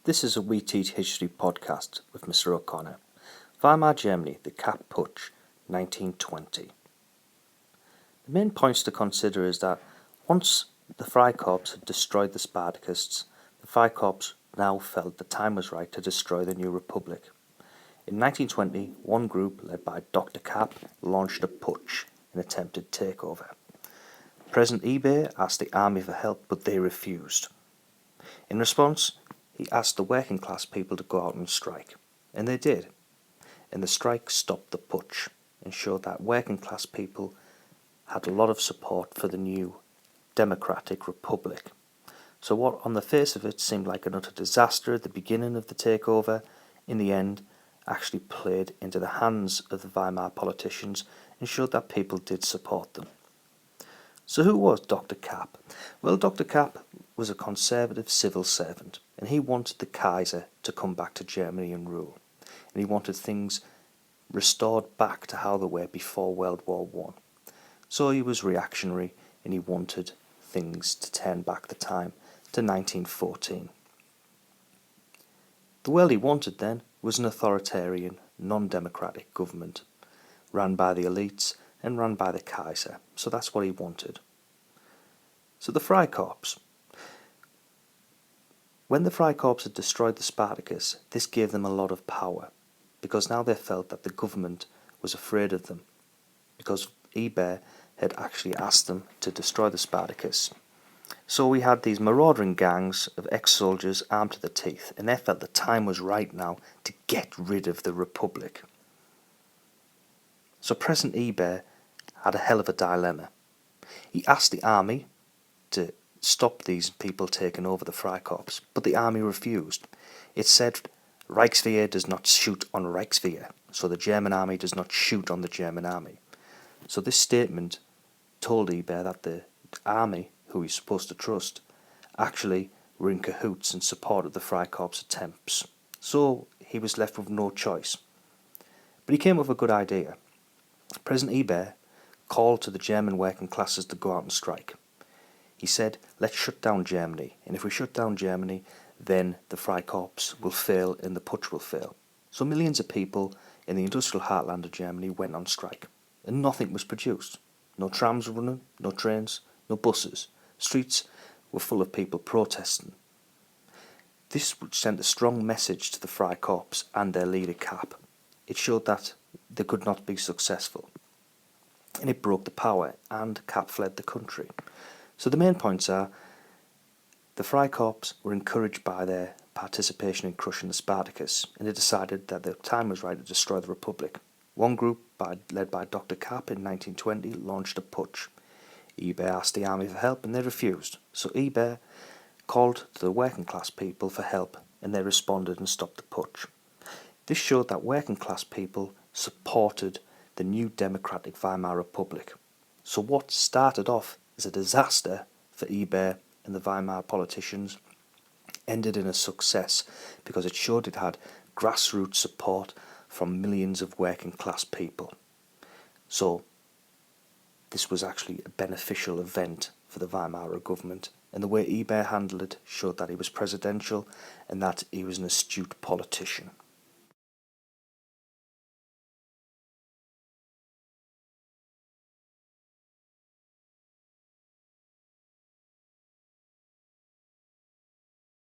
This is a We Teach History podcast with Mr. O'Connor. Weimar, Germany, the Kapp Putsch, 1920. The main points to consider is that once the Freikorps had destroyed the Spartakists, the Freikorps now felt the time was right to destroy the new republic. In 1920, one group, led by Dr. Kapp, launched a putsch, an attempted takeover. President eBay asked the army for help, but they refused. In response, he asked the working class people to go out and strike, and they did. And the strike stopped the putsch and showed that working class people had a lot of support for the new democratic republic. So what on the face of it seemed like an utter disaster at the beginning of the takeover, in the end actually played into the hands of the Weimar politicians and showed that people did support them. So who was Dr. Kapp? Well, Dr. Kapp was a conservative civil servant, and he wanted the Kaiser to come back to Germany and rule. And he wanted things restored back to how they were before World War I. So he was reactionary, and he wanted things to turn back the time to 1914. The world he wanted then was an authoritarian, non-democratic government, ran by the elites and run by the Kaiser. So that's what he wanted. So the Freikorps. When the Freikorps had destroyed the Spartacus, this gave them a lot of power, because now they felt that the government was afraid of them, because eBay had actually asked them to destroy the Spartacus. So we had these marauding gangs of ex-soldiers armed to the teeth, and they felt the time was right now to get rid of the Republic. So President eBay had a hell of a dilemma. He asked the army to stop these people taking over the Freikorps, but the army refused. It said Reichswehr does not shoot on Reichswehr, so the German army does not shoot on the German army. So this statement told eBay that the army, who he's supposed to trust, actually were in cahoots and supported the Freikorps' attempts. So he was left with no choice. But he came up with a good idea. President eBay called to the German working classes to go out and strike. He said, let's shut down Germany, and if we shut down Germany, then the Freikorps will fail and the putsch will fail. So millions of people in the industrial heartland of Germany went on strike, and nothing was produced. No trams were running, no trains, no buses. Streets were full of people protesting. This sent a strong message to the Freikorps and their leader Kapp. It showed that they could not be successful, and it broke the power, and Kapp fled the country. So the main points are, the Freikorps were encouraged by their participation in crushing the Spartacus, and they decided that the time was right to destroy the Republic. One group, led by Dr. Kapp in 1920, launched a putsch. eBay asked the army for help, and they refused. So eBay called to the working class people for help, and they responded and stopped the putsch. This showed that working class people supported the new democratic Weimar Republic. So what started off as a disaster for eBay and the Weimar politicians ended in a success, because it showed it had grassroots support from millions of working class people. So this was actually a beneficial event for the Weimar government, and the way eBay handled it showed that he was presidential and that he was an astute politician.